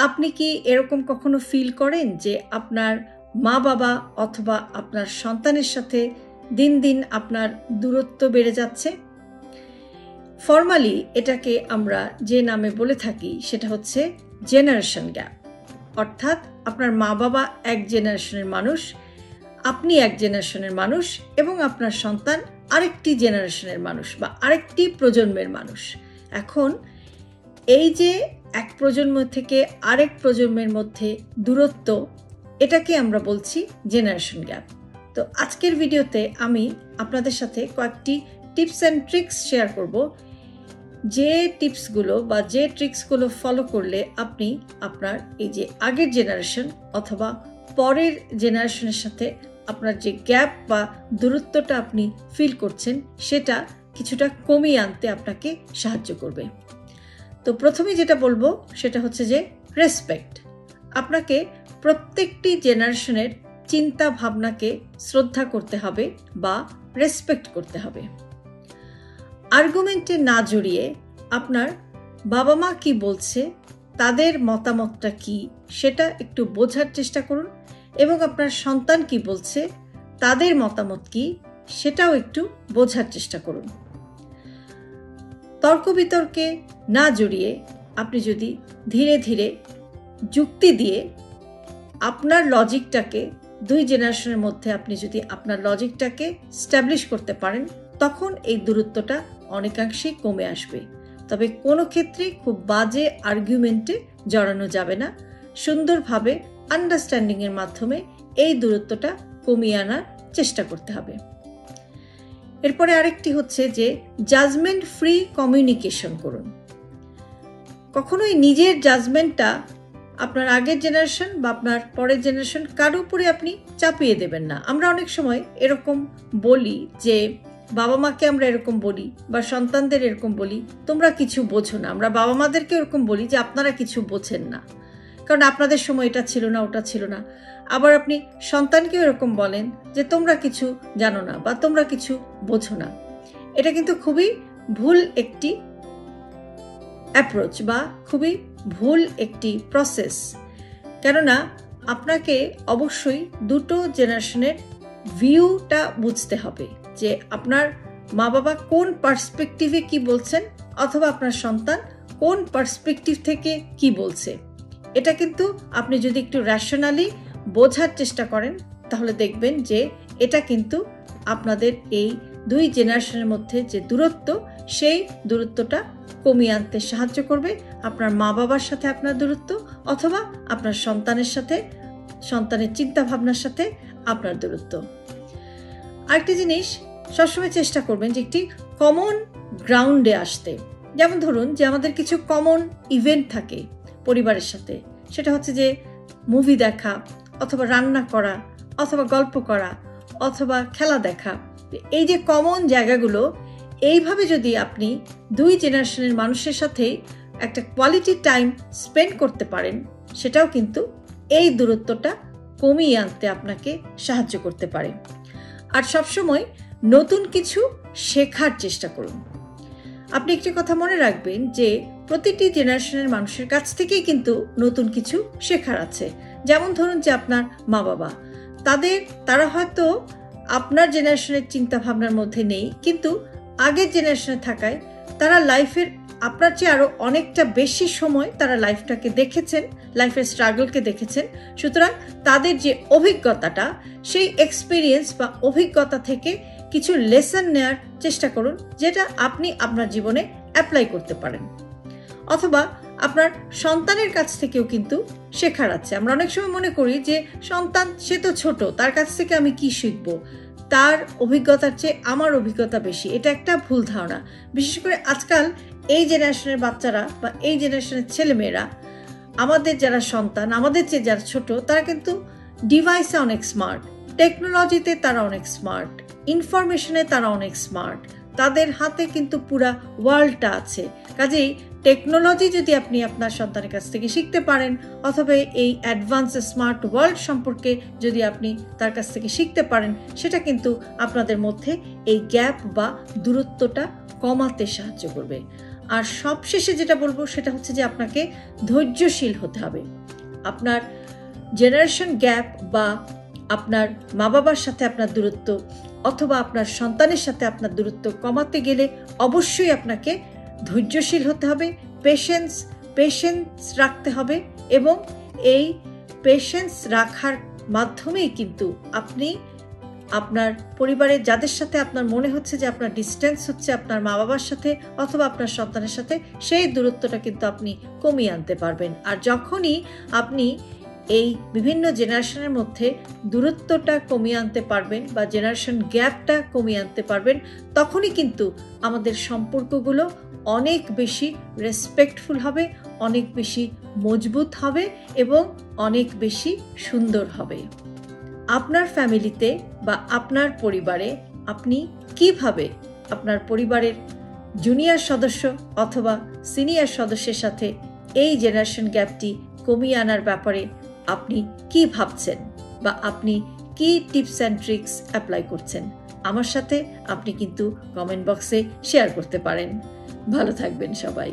আপনি কি এরকম কখনো ফিল করেন যে আপনার মা বাবা অথবা আপনার সন্তানের সাথে দিন দিন আপনার দূরত্ব বেড়ে যাচ্ছে? ফর্মালি এটাকে আমরা যে নামে বলে থাকি সেটা হচ্ছে জেনারেশন গ্যাপ। অর্থাৎ আপনার মা বাবা এক জেনারেশনের মানুষ, আপনি এক জেনারেশনের মানুষ এবং আপনার সন্তান আরেকটি জেনারেশনের মানুষ বা আরেকটি প্রজন্মের মানুষ। এখন এই যে এক প্রজন্ম থেকে আরেক প্রজন্মের মধ্যে দূরত্ব, এটাকে আমরা বলছি জেনারেশন গ্যাপ। তো আজকের ভিডিওতে আমি আপনাদের সাথে কয়েকটি টিপস অ্যান্ড ট্রিক্স শেয়ার করব, যে টিপসগুলো বা যে ট্রিক্সগুলো ফলো করলে আপনি আপনার এই যে আগের জেনারেশন অথবা পরের জেনারেশনের সাথে আপনার যে গ্যাপ বা দূরত্বটা আপনি ফিল করছেন সেটা কিছুটা কমিয়ে আনতে আপনাকে সাহায্য করবে। তো প্রথমে যেটা বলবো সেটা হচ্ছে যে রেসপেক্ট। আপনাকে প্রত্যেকটি জেনারেশনের চিন্তা ভাবনাকে শ্রদ্ধা করতে হবে বা রেসপেক্ট করতে হবে। আর্গুমেন্টে না জড়িয়ে আপনার বাবা মা কি বলছে, তাদের মতামতটা কি সেটা একটু বোঝার চেষ্টা করুন এবং আপনার সন্তান কি বলছে, তাদের মতামত কি সেটাও একটু বোঝার চেষ্টা করুন। তর্ক বিতর্কে না জড়িয়ে আপনি যদি ধীরে ধীরে যুক্তি দিয়ে আপনার লজিকটাকে, দুই জেনারেশনের মধ্যে আপনি যদি আপনার লজিকটাকে স্ট্যাবলিশ করতে পারেন, তখন এই দূরত্বটা অনেকাংশেই কমে আসবে। তবে কোনো ক্ষেত্রেই খুব বাজে আর্গুমেন্টে জড়ানো যাবে না। সুন্দরভাবে আন্ডারস্ট্যান্ডিংয়ের মাধ্যমে এই দূরত্বটা কমিয়ে আনার চেষ্টা করতে হবে। এরপরে আরেকটি হচ্ছে যে জাজমেন্ট ফ্রি কমিউনিকেশন করুন। কখনোই নিজের জাজমেন্টটা আপনার আগের জেনারেশন বা আপনার পরের জেনারেশন কারো উপরে আপনি চাপিয়ে দেবেন না। আমরা অনেক সময় এরকম বলি যে বাবা মাকে আমরা এরকম বলি বা সন্তানদের এরকম বলি, তোমরা কিছু বোঝো না। আমরা বাবা মাদেরকে এরকম বলি যে আপনারা কিছু বোঝেন না, কারণ আপনাদের সময় এটা ছিল না, ওটা ছিল না। আবার আপনি সন্তানকেও এরকম বলেন যে তোমরা কিছু জানো না বা তোমরা কিছু বোঝো না। এটা কিন্তু খুবই ভুল একটি অ্যাপ্রোচ বা খুবই ভুল একটি প্রসেস। কেননা আপনাকে অবশ্যই দুটো জেনারেশনের ভিউটা বুঝতে হবে যে আপনার মা বাবা কোন পার্সপেক্টিভে কি বলছেন অথবা আপনার সন্তান কোন পার্সপেক্টিভ থেকে কি বলছে। এটা কিন্তু আপনি যদি একটু র্যাশনালি বোঝার চেষ্টা করেন তাহলে দেখবেন যে এটা কিন্তু আপনাদের এই দুই জেনারেশনের মধ্যে যে দূরত্ব, সেই দূরত্বটা কমিয়ে আনতে সাহায্য করবে। আপনার মা বাবার সাথে আপনার দূরত্ব অথবা আপনার সন্তানের সাথে, সন্তানের চিন্তা ভাবনার সাথে আপনার দূরত্ব। আরেকটি জিনিস, সবসময় চেষ্টা করবেন যে একটি কমন গ্রাউন্ডে আসতে। যেমন ধরুন যে আমাদের কিছু কমন ইভেন্ট থাকে পরিবারের সাথে, সেটা হচ্ছে যে মুভি দেখা অথবা রান্না করা অথবা গল্প করা অথবা খেলা দেখা। এই যে কমন জায়গাগুলো, এইভাবে যদি আপনি দুই জেনারেশনের মানুষের সাথে একটা কোয়ালিটি টাইম স্পেন্ড করতে পারেন, সেটাও কিন্তু এই দূরত্বটা কমিয়ে আনতে আপনাকে সাহায্য করতে পারে। আর সবসময় নতুন কিছু শেখার চেষ্টা করুন। আপনি একটি কথা মনে রাখবেন যে প্রতিটি জেনারেশনের মানুষের কাছ থেকেই কিন্তু নতুন কিছু শেখার আছে। যেমন ধরুন যে আপনার মা বাবা, তারা হয়তো আপনার জেনারেশনের চিন্তা ভাবনার মধ্যে নেই, কিন্তু আগের জেনারেশনে থাকায় তারা লাইফের আপনার চেয়ে আরও অনেকটা বেশি সময় তারা লাইফটাকে দেখেছেন, লাইফের স্ট্রাগলকে দেখেছেন। সুতরাং তাদের যে অভিজ্ঞতাটা, সেই এক্সপিরিয়েন্স বা অভিজ্ঞতা থেকে কিছু লেসন নেওয়ার চেষ্টা করুন, যেটা আপনি আপনার জীবনে অ্যাপ্লাই করতে পারেন। অথবা আপনার সন্তানের কাছ থেকেও কিন্তু শেখার আছে। আমরা অনেক সময় মনে করি যে সন্তান, সে তো ছোট, তার কাছ থেকে আমি কি শিখবো, তার অভিজ্ঞতার চেয়ে আমার অভিজ্ঞতা বেশি। এটা একটা ভুল ধারণা। বিশেষ করে আজকাল এই জেনারেশনের বাচ্চারা বা এই জেনারেশনের ছেলেমেয়েরা, আমাদের যারা সন্তান, আমাদের চেয়ে যারা ছোট, তারা কিন্তু ডিভাইসে অনেক স্মার্ট, টেকনোলজিতে তারা অনেক স্মার্ট, ইনফরমেশনে তারা অনেক স্মার্ট। তাদের হাতে কিন্তু পুরা ওয়ার্ল্ডটা আছে। কাজেই টেকনোলজি যদি আপনি আপনার সন্তানের কাছ থেকে শিখতে পারেন অথবা এই অ্যাডভান্স স্মার্ট ওয়ার্ল্ড সম্পর্কে যদি আপনি তার কাছ থেকে শিখতে পারেন, সেটা কিন্তু আপনাদের মধ্যে এই গ্যাপ বা দূরত্বটা কমাতে সাহায্য করবে। আর সবশেষে যেটা বলবো সেটা হচ্ছে যে আপনাকে ধৈর্যশীল হতে হবে। আপনার জেনারেশন গ্যাপ বা আপনার মা বাবার সাথে আপনার দূরত্ব অথবা আপনার সন্তানের সাথে আপনার দূরত্ব কমাতে গেলে অবশ্যই আপনাকে ধৈর্যশীল হতে হবে, পেশেন্স রাখতে হবে, এবং এই পেশেন্স রাখার মাধ্যমেই কিন্তু আপনি আপনার পরিবারের যাদের সাথে আপনার মনে হচ্ছে যে আপনার ডিস্টেন্স হচ্ছে আপনার মা বাবার সাথে অথবা আপনার সন্তানের সাথে, সেই দূরত্বটা কিন্তু আপনি কমিয়ে আনতে পারবেন। আর যখনই আপনি এই বিভিন্ন জেনারেশনের মধ্যে দূরত্বটা কমিয়ে আনতে পারবেন বা জেনারেশন গ্যাপটা কমিয়ে আনতে পারবেন, তখনই কিন্তু আমাদের সম্পর্কগুলো অনেক বেশি রেসপেক্টফুল হবে, অনেক বেশি মজবুত হবে এবং অনেক বেশি সুন্দর হবে। আপনার ফ্যামিলিতে বা আপনার পরিবারে আপনি কিভাবে আপনার পরিবারের জুনিয়র সদস্য অথবা সিনিয়র সদস্যের সাথে এই জেনারেশন গ্যাপটি কমিয়ে আনার ব্যাপারে আপনি কি ভাবছেন বা আপনি কি টিপস অ্যান্ড ট্রিক্স অ্যাপ্লাই করছেন, আমার সাথে আপনি কিন্তু কমেন্ট বক্সে শেয়ার করতে পারেন। ভালো থাকবেন সবাই।